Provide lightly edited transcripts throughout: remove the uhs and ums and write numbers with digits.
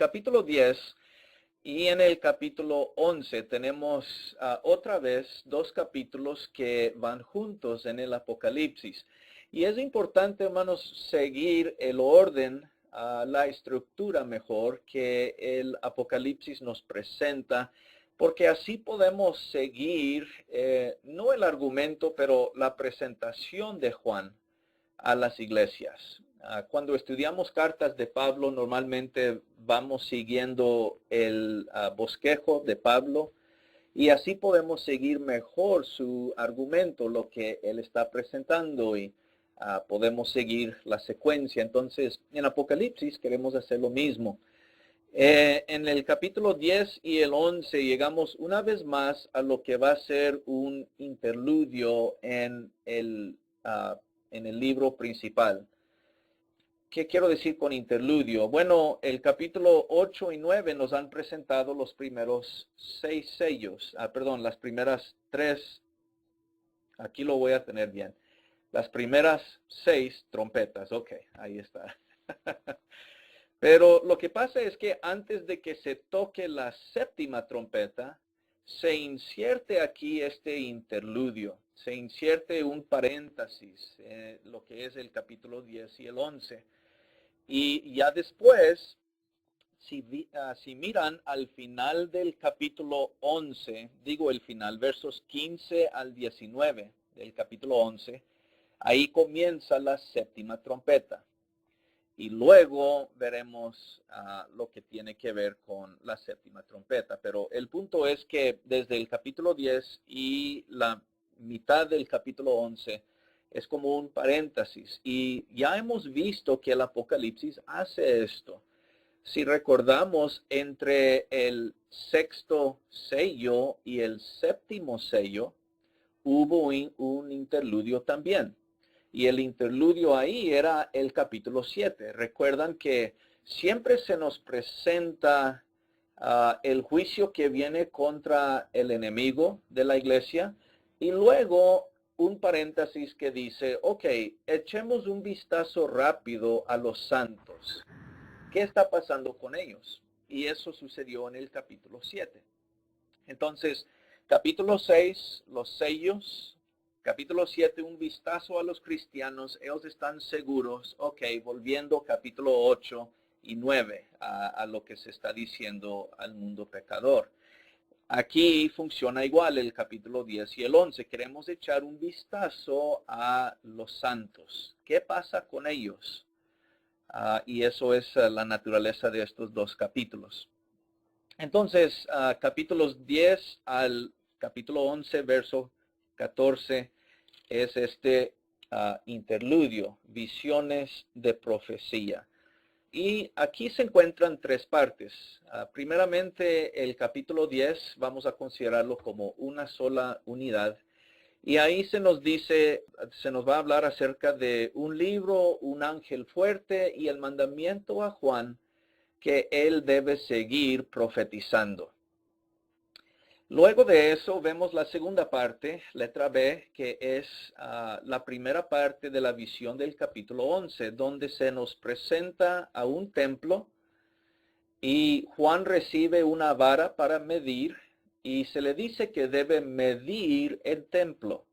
capítulo 10 y en el capítulo 11 tenemos otra vez dos capítulos que van juntos en el Apocalipsis. Y es importante, hermanos, seguir el orden, la estructura mejor que el Apocalipsis nos presenta, porque así podemos seguir, no el argumento, pero la presentación de Juan a las iglesias. Cuando estudiamos cartas de Pablo, normalmente vamos siguiendo el bosquejo de Pablo y así podemos seguir mejor su argumento, lo que él está presentando y podemos seguir la secuencia. Entonces, en Apocalipsis queremos hacer lo mismo. En el capítulo 10 y el 11 llegamos una vez más a lo que va a ser un interludio en el libro principal. ¿Qué quiero decir con interludio? Bueno, el capítulo 8 y 9 nos han presentado los primeros 6 sellos, las primeras 3, aquí lo voy a tener bien, las primeras 6 trompetas, ok, ahí está. Pero lo que pasa es que antes de que se toque la séptima trompeta, se insierte aquí este interludio, se insierte un paréntesis, lo que es el capítulo 10 y el 11. Y ya después, si miran al final del capítulo 11, digo el final, versos 15 al 19 del capítulo 11, ahí comienza la séptima trompeta. Y luego veremos lo que tiene que ver con la séptima trompeta. Pero el punto es que desde el capítulo 10 y la mitad del capítulo 11 es como un paréntesis. Y ya hemos visto que el Apocalipsis hace esto. Si recordamos, entre el sexto sello y el séptimo sello, hubo un interludio también. Y el interludio ahí era el capítulo 7. Recuerdan que siempre se nos presenta el juicio que viene contra el enemigo de la iglesia y luego un paréntesis que dice, ok, echemos un vistazo rápido a los santos. ¿Qué está pasando con ellos? Y eso sucedió en el capítulo 7. Entonces, capítulo 6, los sellos. Capítulo 7, un vistazo a los cristianos. Ellos están seguros. Ok, volviendo capítulo 8 y 9 a lo que se está diciendo al mundo pecador. Aquí funciona igual el capítulo 10 y el 11. Queremos echar un vistazo a los santos. ¿Qué pasa con ellos? Y eso es la naturaleza de estos dos capítulos. Entonces, capítulos 10 al capítulo 11, verso 14, es este interludio, visiones de profecía. Y aquí se encuentran tres partes. Primeramente, el capítulo 10, vamos a considerarlo como una sola unidad. Y ahí se nos dice, se nos va a hablar acerca de un libro, un ángel fuerte y el mandamiento a Juan que él debe seguir profetizando. Luego de eso vemos la segunda parte, letra B, que es la primera parte de la visión del capítulo 11, donde se nos presenta a un templo y Juan recibe una vara para medir y se le dice que debe medir el templo.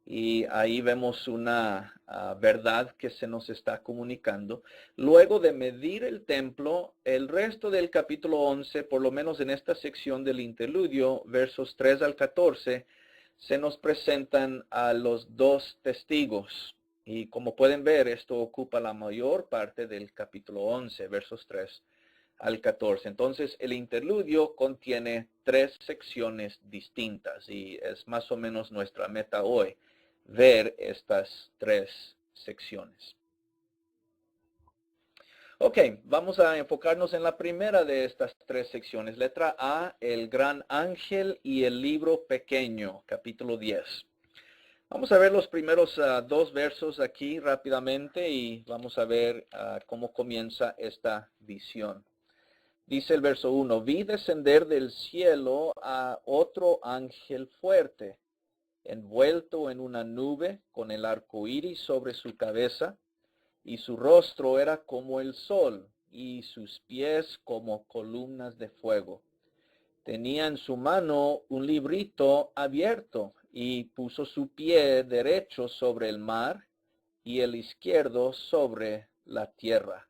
Y ahí vemos una verdad que se nos está comunicando. Luego de medir el templo, el resto del capítulo 11, por lo menos en esta sección del interludio, versos 3 al 14, se nos presentan a los dos testigos. Y como pueden ver, esto ocupa la mayor parte del capítulo 11, versos 3 al 14. Entonces, el interludio contiene tres secciones distintas y es más o menos nuestra meta hoy, ver estas tres secciones. Ok, vamos a enfocarnos en la primera de estas tres secciones. Letra A, el gran ángel y el libro pequeño, capítulo 10. Vamos a ver los primeros dos versos aquí rápidamente y vamos a ver cómo comienza esta visión. Dice el verso 1, vi descender del cielo a otro ángel fuerte, envuelto en una nube con el arco iris sobre su cabeza, y su rostro era como el sol, y sus pies como columnas de fuego. Tenía en su mano un librito abierto y puso su pie derecho sobre el mar y el izquierdo sobre la tierra.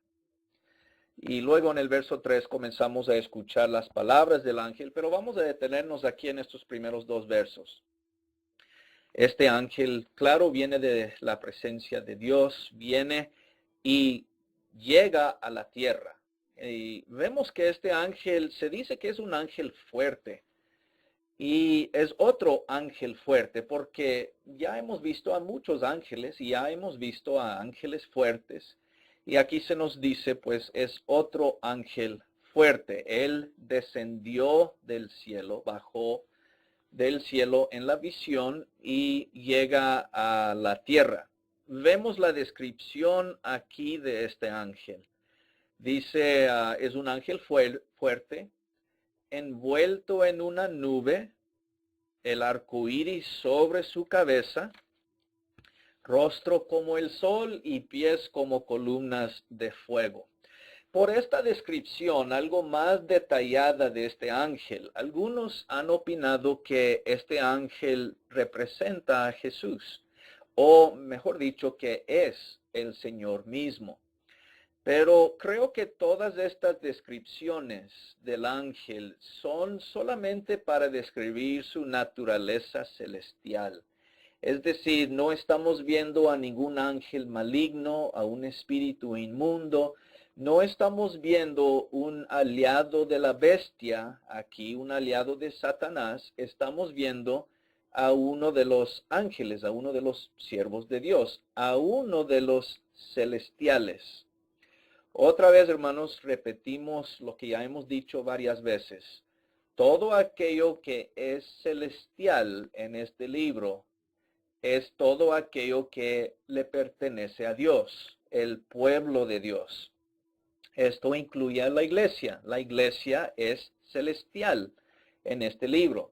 Y luego en el verso 3 comenzamos a escuchar las palabras del ángel, pero vamos a detenernos aquí en estos primeros dos versos. Este ángel, claro, viene de la presencia de Dios, viene y llega a la tierra. Y vemos que este ángel, se dice que es un ángel fuerte. Y es otro ángel fuerte, porque ya hemos visto a muchos ángeles y ya hemos visto a ángeles fuertes. Y aquí se nos dice, pues, es otro ángel fuerte. Él descendió del cielo, bajó del cielo en la visión y llega a la tierra. Vemos la descripción aquí de este ángel. Dice, es un ángel fuerte, envuelto en una nube, el arco iris sobre su cabeza, rostro como el sol y pies como columnas de fuego. Por esta descripción algo más detallada de este ángel, algunos han opinado que este ángel representa a Jesús, o mejor dicho, que es el Señor mismo. Pero creo que todas estas descripciones del ángel son solamente para describir su naturaleza celestial. Es decir, no estamos viendo a ningún ángel maligno, a un espíritu inmundo. No estamos viendo un aliado de la bestia, aquí un aliado de Satanás. Estamos viendo a uno de los ángeles, a uno de los siervos de Dios, a uno de los celestiales. Otra vez, hermanos, repetimos lo que ya hemos dicho varias veces. Todo aquello que es celestial en este libro es todo aquello que le pertenece a Dios, el pueblo de Dios. Esto incluye a la iglesia. La iglesia es celestial en este libro.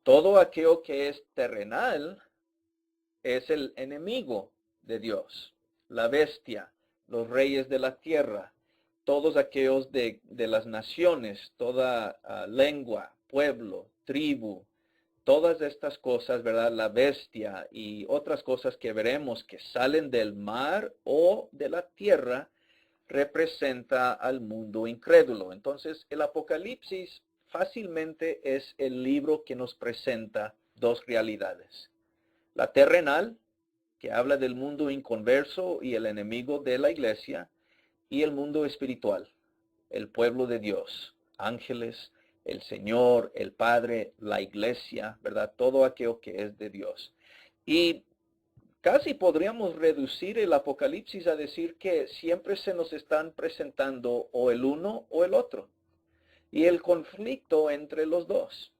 Todo aquello que es terrenal es el enemigo de Dios, la bestia, los reyes de la tierra, todos aquellos de las naciones, toda lengua, pueblo, tribu, todas estas cosas, ¿verdad? La bestia y otras cosas que veremos que salen del mar o de la tierra, representa al mundo incrédulo. Entonces, el Apocalipsis fácilmente es el libro que nos presenta dos realidades. La terrenal, que habla del mundo inconverso y el enemigo de la iglesia, y el mundo espiritual, el pueblo de Dios, ángeles, el Señor, el Padre, la iglesia, ¿verdad? Todo aquello que es de Dios. Y casi podríamos reducir el Apocalipsis a decir que siempre se nos están presentando o el uno o el otro, y el conflicto entre los dos.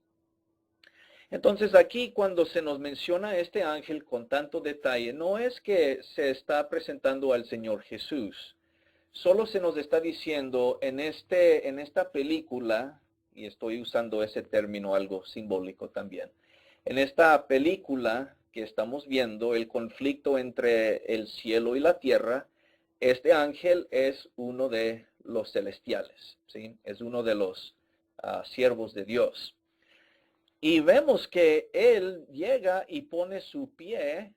Entonces aquí cuando se nos menciona este ángel con tanto detalle, no es que se está presentando al Señor Jesús. Solo se nos está diciendo en esta película, y estoy usando ese término algo simbólico también, en esta película que estamos viendo, el conflicto entre el cielo y la tierra, este ángel es uno de los celestiales, ¿sí? Es uno de los siervos de Dios. Y vemos que él llega y pone su pie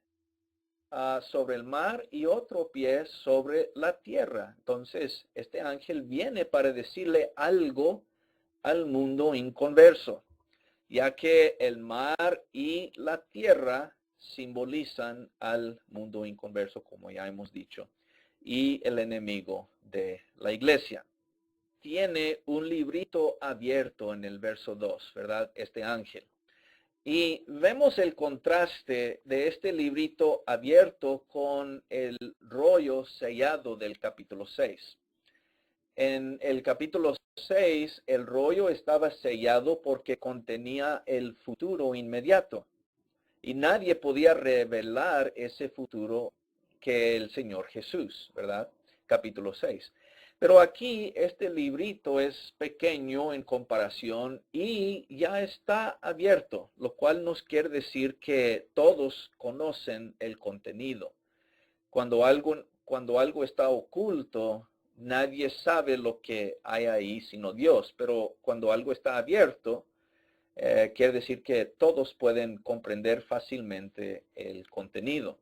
sobre el mar y otro pie sobre la tierra. Entonces, este ángel viene para decirle algo al mundo inconverso, ya que el mar y la tierra simbolizan al mundo inconverso, como ya hemos dicho, y el enemigo de la iglesia. Tiene un librito abierto en el verso 2, ¿verdad? Este ángel. Y vemos el contraste de este librito abierto con el rollo sellado del capítulo 6. En el capítulo 6, el rollo estaba sellado porque contenía el futuro inmediato. Y nadie podía revelar ese futuro que el Señor Jesús, ¿verdad? Capítulo 6. Pero aquí este librito es pequeño en comparación y ya está abierto, lo cual nos quiere decir que todos conocen el contenido. Cuando algo está oculto, nadie sabe lo que hay ahí sino Dios, pero cuando algo está abierto, quiere decir que todos pueden comprender fácilmente el contenido.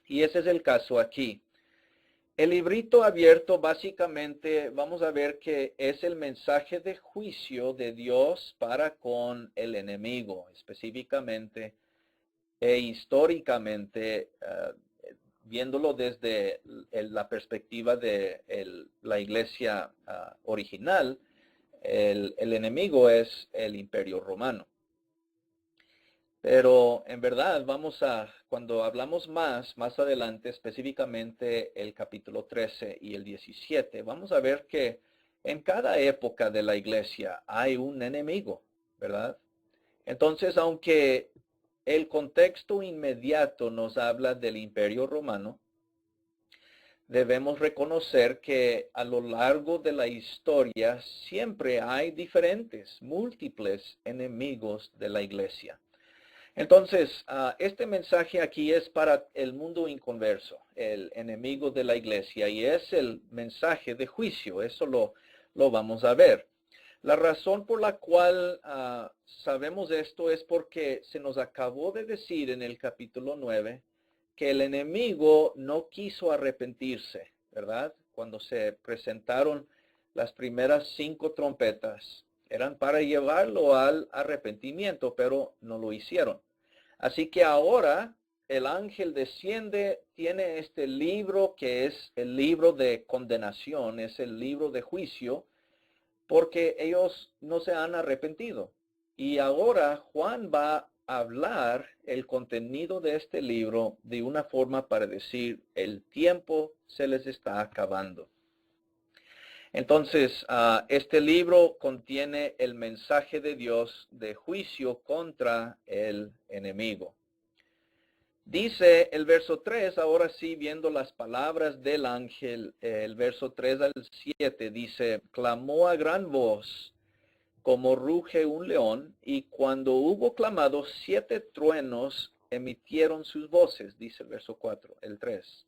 Y ese es el caso aquí. El librito abierto básicamente vamos a ver que es el mensaje de juicio de Dios para con el enemigo, específicamente e históricamente, viéndolo desde la perspectiva de la iglesia original, el enemigo es el Imperio Romano. Pero en verdad cuando hablamos más adelante, específicamente el capítulo 13 y el 17, vamos a ver que en cada época de la iglesia hay un enemigo, ¿verdad? Entonces, aunque el contexto inmediato nos habla del Imperio Romano, debemos reconocer que a lo largo de la historia siempre hay múltiples enemigos de la iglesia. Entonces, este mensaje aquí es para el mundo inconverso, el enemigo de la iglesia, y es el mensaje de juicio. Eso lo vamos a ver. La razón por la cual sabemos esto es porque se nos acabó de decir en el capítulo 9 que el enemigo no quiso arrepentirse, ¿verdad? Cuando se presentaron las primeras 5 trompetas, eran para llevarlo al arrepentimiento, pero no lo hicieron. Así que ahora el ángel desciende, tiene este libro que es el libro de condenación, es el libro de juicio, porque ellos no se han arrepentido. Y ahora Juan va a hablar el contenido de este libro de una forma para decir, el tiempo se les está acabando. Entonces, este libro contiene el mensaje de Dios de juicio contra el enemigo. Dice el verso 3, ahora sí, viendo las palabras del ángel, el verso 3 al 7, dice, clamó a gran voz, como ruge un león, y cuando hubo clamado, 7 truenos emitieron sus voces, dice el verso 4, el 3.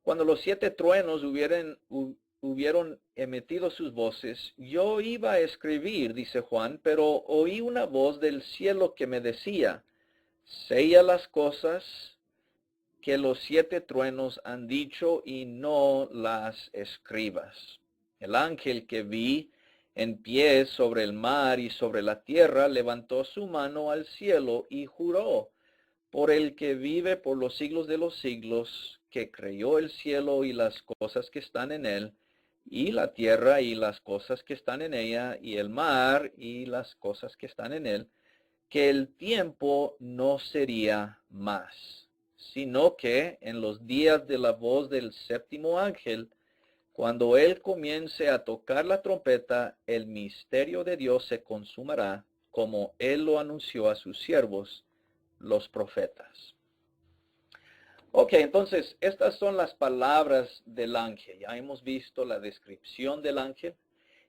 Cuando los 7 truenos hubieron emitido sus voces, yo iba a escribir, dice Juan, pero oí una voz del cielo que me decía, sella las cosas que los 7 truenos han dicho y no las escribas. El ángel que vi en pie sobre el mar y sobre la tierra levantó su mano al cielo y juró por el que vive por los siglos de los siglos, que creyó el cielo y las cosas que están en él, y la tierra y las cosas que están en ella, y el mar y las cosas que están en él, que el tiempo no sería más, sino que en los días de la voz del séptimo ángel, cuando él comience a tocar la trompeta, el misterio de Dios se consumará, como él lo anunció a sus siervos, los profetas. Ok, entonces, estas son las palabras del ángel. Ya hemos visto la descripción del ángel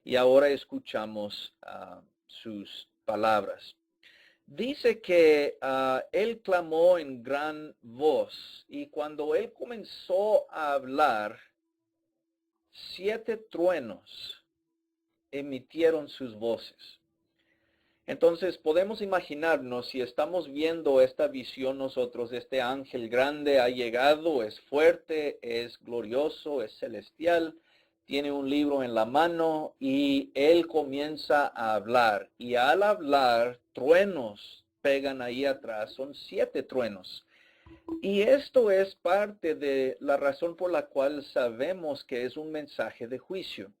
y ahora escuchamos sus palabras. Dice que él clamó en gran voz y cuando él comenzó a hablar, 7 truenos emitieron sus voces. Entonces podemos imaginarnos, si estamos viendo esta visión nosotros, este ángel grande ha llegado, es fuerte, es glorioso, es celestial, tiene un libro en la mano y él comienza a hablar. Y al hablar, truenos pegan ahí atrás, son 7 truenos. Y esto es parte de la razón por la cual sabemos que es un mensaje de juicio.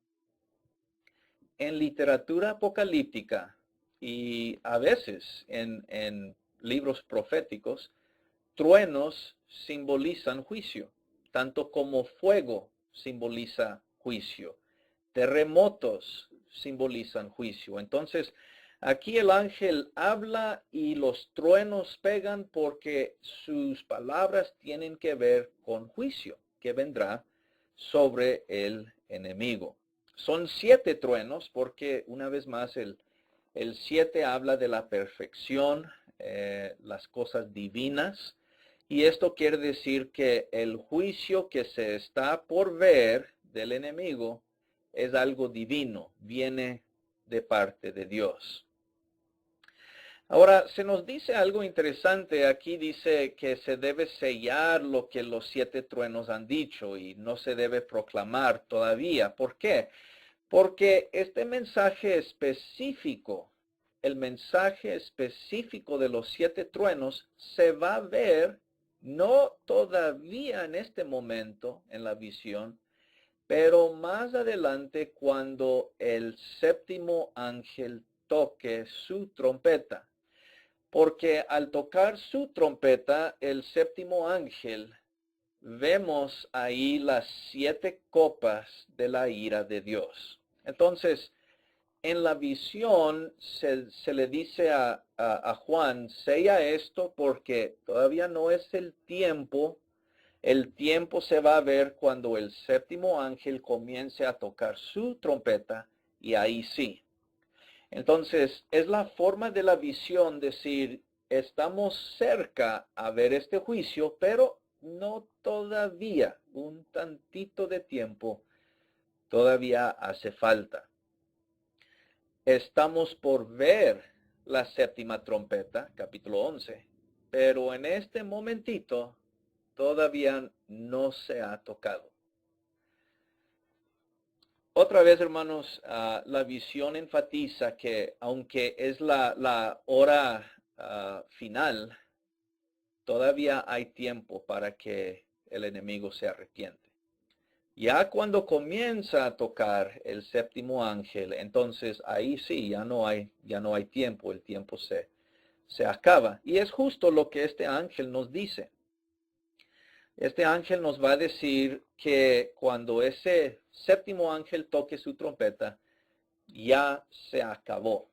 En literatura apocalíptica y a veces en libros proféticos, truenos simbolizan juicio, tanto como fuego simboliza juicio, terremotos simbolizan juicio. Entonces, aquí el ángel habla y los truenos pegan porque sus palabras tienen que ver con juicio que vendrá sobre el enemigo. Son 7 truenos porque una vez más el 7 habla de la perfección, las cosas divinas. Y esto quiere decir que el juicio que se está por ver del enemigo es algo divino, viene de parte de Dios. Ahora, se nos dice algo interesante. Aquí dice que se debe sellar lo que los 7 truenos han dicho y no se debe proclamar todavía. ¿Por qué? Porque este mensaje específico, el mensaje específico de los 7 truenos, se va a ver no todavía en este momento en la visión, pero más adelante cuando el 7º ángel toque su trompeta. Porque al tocar su trompeta, el 7º ángel, vemos ahí las 7 copas de la ira de Dios. Entonces, en la visión se le dice a Juan, sella esto porque todavía no es el tiempo. El tiempo se va a ver cuando el 7º ángel comience a tocar su trompeta y ahí sí. Entonces, es la forma de la visión decir, estamos cerca a ver este juicio, pero no todavía, un tantito de tiempo todavía hace falta. Estamos por ver la 7ª trompeta, capítulo 11, pero en este momentito todavía no se ha tocado. Otra vez, hermanos, la visión enfatiza que aunque es la hora final, todavía hay tiempo para que el enemigo se arrepiente. Ya cuando comienza a tocar el 7º ángel, entonces ahí sí, ya no hay tiempo, el tiempo se acaba. Y es justo lo que este ángel nos dice. Este ángel nos va a decir que cuando ese 7º ángel toque su trompeta, ya se acabó.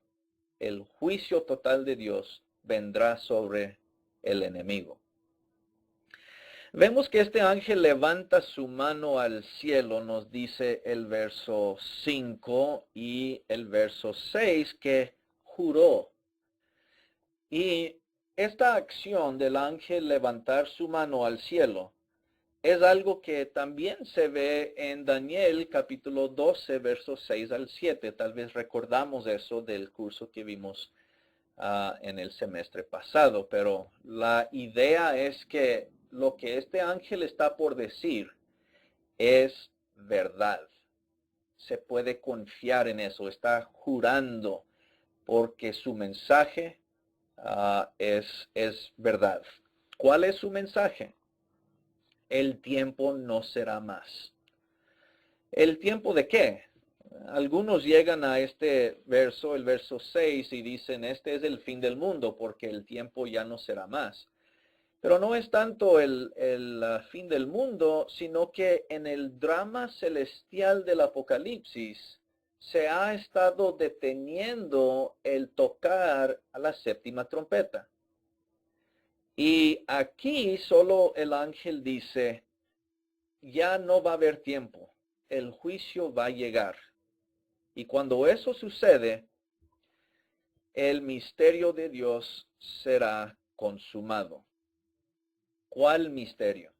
El juicio total de Dios vendrá sobre el enemigo. Vemos que este ángel levanta su mano al cielo, nos dice el verso 5 y el verso 6, que juró. Y esta acción del ángel levantar su mano al cielo es algo que también se ve en Daniel capítulo 12, versos 6 al 7. Tal vez recordamos eso del curso que vimos en el semestre pasado, pero la idea es que lo que este ángel está por decir es verdad. Se puede confiar en eso, está jurando porque su mensaje es verdad. ¿Cuál es su mensaje? El tiempo no será más. ¿El tiempo de qué? Algunos llegan a este verso, el verso 6, y dicen, este es el fin del mundo porque el tiempo ya no será más. Pero no es tanto el fin del mundo, sino que en el drama celestial del Apocalipsis se ha estado deteniendo el tocar a la 7ª trompeta. Y aquí solo el ángel dice, ya no va a haber tiempo, el juicio va a llegar. Y cuando eso sucede, el misterio de Dios será consumado. ¿Cuál misterio?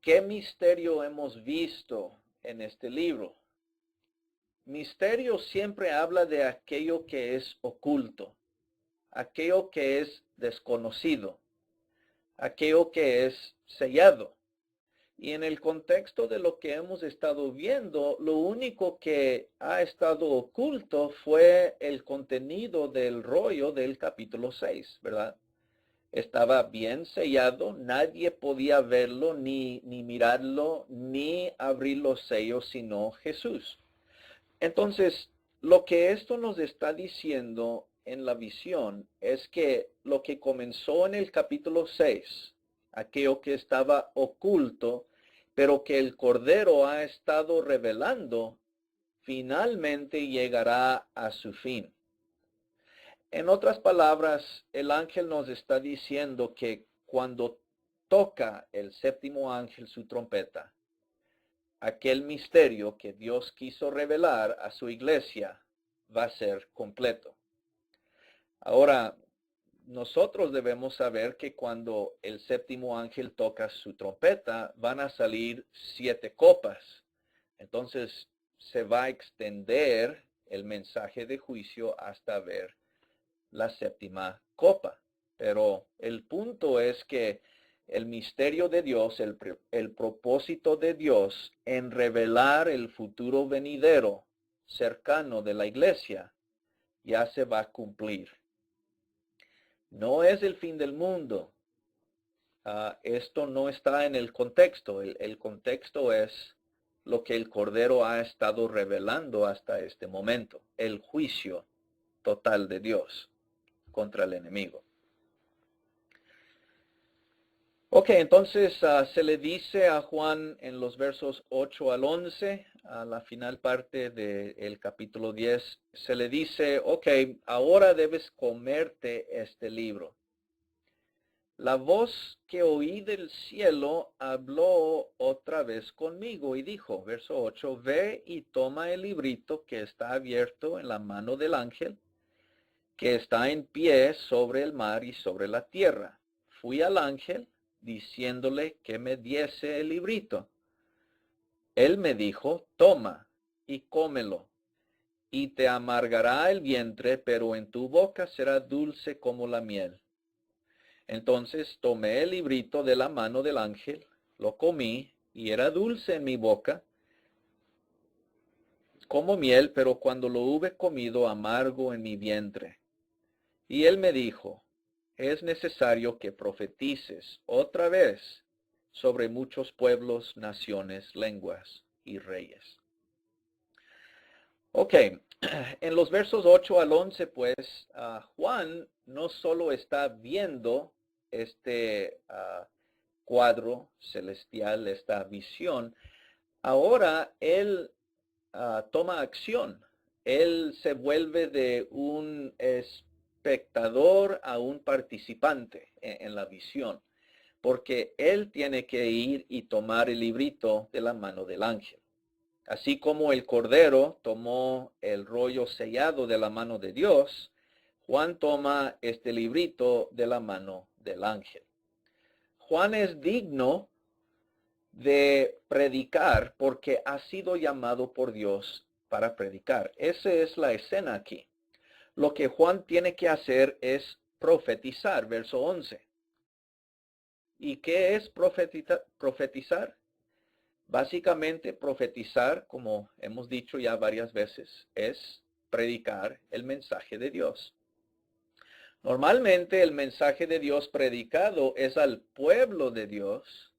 ¿Qué misterio hemos visto en este libro? Misterio siempre habla de aquello que es oculto, aquello que es desconocido, aquello que es sellado. Y en el contexto de lo que hemos estado viendo, lo único que ha estado oculto fue el contenido del rollo del capítulo 6, ¿verdad? Estaba bien sellado, nadie podía verlo, ni mirarlo, ni abrir los sellos, sino Jesús. Entonces, lo que esto nos está diciendo en la visión es que lo que comenzó en el capítulo 6, aquello que estaba oculto, pero que el Cordero ha estado revelando, finalmente llegará a su fin. En otras palabras, el ángel nos está diciendo que cuando toca el 7º ángel su trompeta, aquel misterio que Dios quiso revelar a su iglesia va a ser completo. Ahora, nosotros debemos saber que cuando el séptimo ángel toca su trompeta, van a salir 7 copas. Entonces se va a extender el mensaje de juicio hasta ver la séptima copa. Pero el punto es que el misterio de Dios, el propósito de Dios en revelar el futuro venidero cercano de la iglesia, ya se va a cumplir. No es el fin del mundo. Esto no está en el contexto. El contexto es lo que el Cordero ha estado revelando hasta este momento. El juicio total de Dios contra el enemigo. Ok, entonces se le dice a Juan en los versos 8 al 11, a la final parte del capítulo 10, se le dice, ok, ahora debes comerte este libro. La voz que oí del cielo habló otra vez conmigo y dijo, verso 8, ve y toma el librito que está abierto en la mano del ángel, que está en pie sobre el mar y sobre la tierra. Fui al ángel, diciéndole que me diese el librito. Él me dijo, toma y cómelo, y te amargará el vientre, pero en tu boca será dulce como la miel. Entonces tomé el librito de la mano del ángel, lo comí, y era dulce en mi boca, como miel, pero cuando lo hube comido, amargo en mi vientre. Y él me dijo, es necesario que profetices otra vez sobre muchos pueblos, naciones, lenguas y reyes. Ok, en los versos 8 al 11, pues, Juan no solo está viendo este cuadro celestial, esta visión, ahora él toma acción. Él se vuelve de un espectador a un participante en la visión, porque él tiene que ir y tomar el librito de la mano del ángel. Así como el Cordero tomó el rollo sellado de la mano de Dios, Juan toma este librito de la mano del ángel. Juan es digno de predicar porque ha sido llamado por Dios para predicar. Esa es la escena aquí. Lo que Juan tiene que hacer es profetizar, verso 11. ¿Y qué es profetizar? Básicamente, profetizar, como hemos dicho ya varias veces, es predicar el mensaje de Dios. Normalmente el mensaje de Dios predicado es al pueblo de Dios,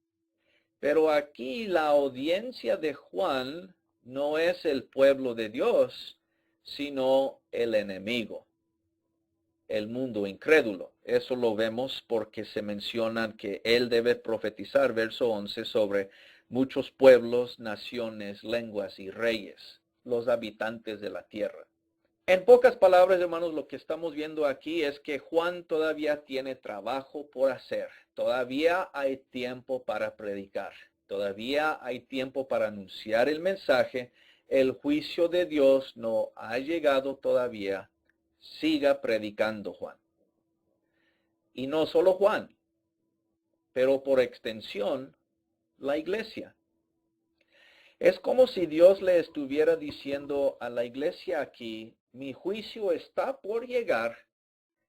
pero aquí la audiencia de Juan no es el pueblo de Dios, sino el enemigo, el mundo incrédulo. Eso lo vemos porque se mencionan que él debe profetizar, verso 11, sobre muchos pueblos, naciones, lenguas y reyes, los habitantes de la tierra. En pocas palabras, hermanos, lo que estamos viendo aquí es que Juan todavía tiene trabajo por hacer. Todavía hay tiempo para predicar. Todavía hay tiempo para anunciar el mensaje. El juicio de Dios no ha llegado todavía. Siga predicando, Juan. Y no solo Juan, pero por extensión, la iglesia. Es como si Dios le estuviera diciendo a la iglesia aquí, mi juicio está por llegar,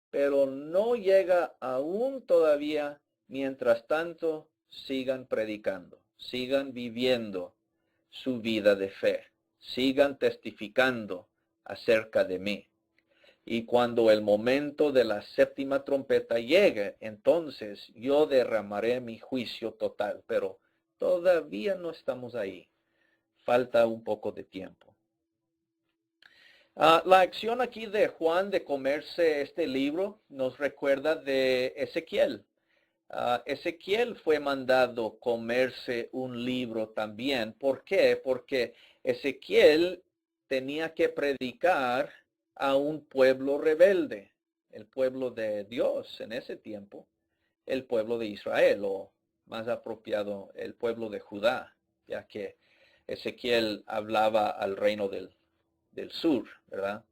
pero no llega aún todavía. Mientras tanto, sigan predicando, sigan viviendo su vida de fe, sigan testificando acerca de mí. Y cuando el momento de la séptima trompeta llegue, entonces yo derramaré mi juicio total, pero todavía no estamos ahí. Falta un poco de tiempo. La acción aquí de Juan de comerse este libro nos recuerda de Ezequiel. Ezequiel fue mandado comerse un libro también. ¿Por qué? Porque Ezequiel tenía que predicar a un pueblo rebelde, el pueblo de Dios en ese tiempo, el pueblo de Israel, o más apropiado, el pueblo de Judá, ya que Ezequiel hablaba al reino del sur, ¿verdad?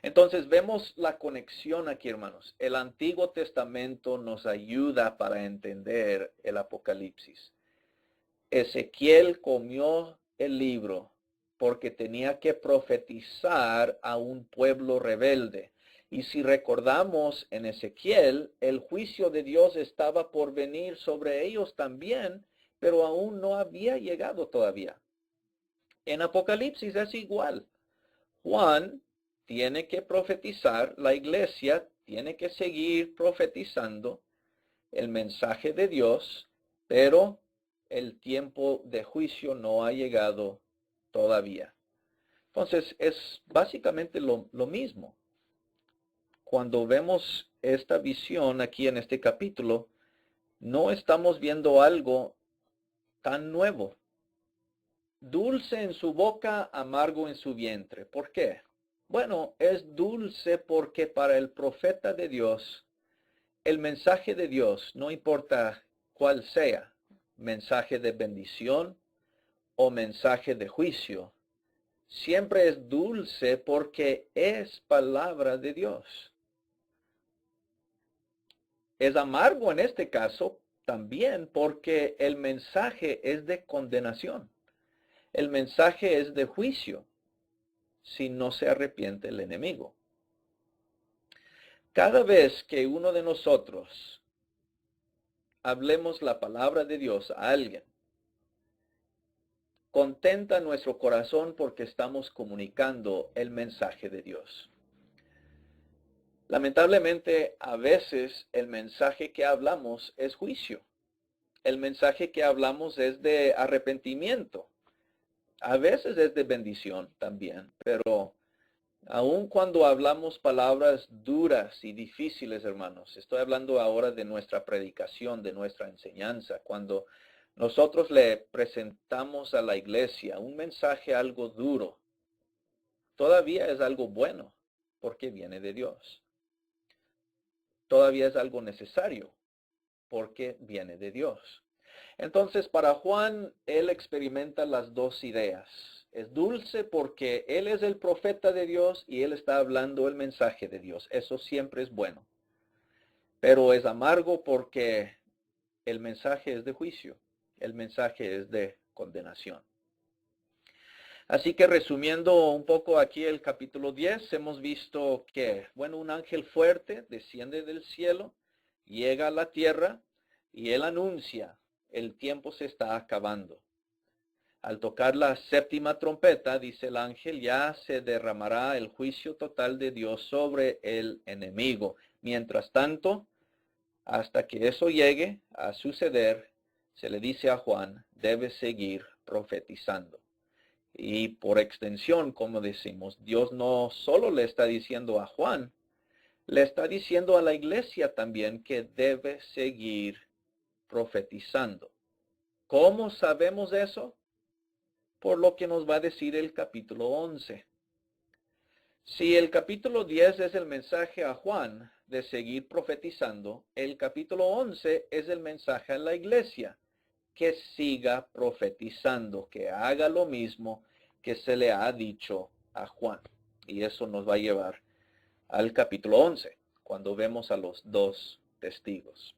Entonces vemos la conexión aquí, hermanos. El Antiguo Testamento nos ayuda para entender el Apocalipsis. Ezequiel comió el libro porque tenía que profetizar a un pueblo rebelde. Y si recordamos en Ezequiel, el juicio de Dios estaba por venir sobre ellos también, pero aún no había llegado todavía. En Apocalipsis es igual. Juan tiene que profetizar, la iglesia tiene que seguir profetizando el mensaje de Dios, pero el tiempo de juicio no ha llegado todavía. Entonces es básicamente lo mismo. Cuando vemos esta visión aquí en este capítulo, no estamos viendo algo tan nuevo. Dulce en su boca, amargo en su vientre. ¿Por qué? Bueno, es dulce porque para el profeta de Dios, el mensaje de Dios, no importa cuál sea, mensaje de bendición o mensaje de juicio, siempre es dulce porque es palabra de Dios. Es amargo en este caso también porque el mensaje es de condenación. El mensaje es de juicio si no se arrepiente el enemigo. Cada vez que uno de nosotros hablemos la palabra de Dios a alguien, contenta nuestro corazón porque estamos comunicando el mensaje de Dios. Lamentablemente, a veces el mensaje que hablamos es juicio. El mensaje que hablamos es de arrepentimiento. A veces es de bendición también, pero aun cuando hablamos palabras duras y difíciles, hermanos, estoy hablando ahora de nuestra predicación, de nuestra enseñanza, cuando nosotros le presentamos a la iglesia un mensaje algo duro, todavía es algo bueno, porque viene de Dios. Todavía es algo necesario, porque viene de Dios. Entonces, para Juan, él experimenta las dos ideas. Es dulce porque él es el profeta de Dios y él está hablando el mensaje de Dios. Eso siempre es bueno. Pero es amargo porque el mensaje es de juicio. El mensaje es de condenación. Así que resumiendo un poco aquí el capítulo 10, hemos visto que, bueno, un ángel fuerte desciende del cielo, llega a la tierra y él anuncia, el tiempo se está acabando. Al tocar la séptima trompeta, dice el ángel, ya se derramará el juicio total de Dios sobre el enemigo. Mientras tanto, hasta que eso llegue a suceder, se le dice a Juan, debe seguir profetizando. Y por extensión, como decimos, Dios no solo le está diciendo a Juan, le está diciendo a la iglesia también que debe seguir profetizando. ¿Cómo sabemos eso? Por lo que nos va a decir el capítulo 11. Si el capítulo 10 es el mensaje a Juan de seguir profetizando, el capítulo 11 es el mensaje a la iglesia, que siga profetizando, que haga lo mismo que se le ha dicho a Juan. Y eso nos va a llevar al capítulo 11, cuando vemos a los dos testigos.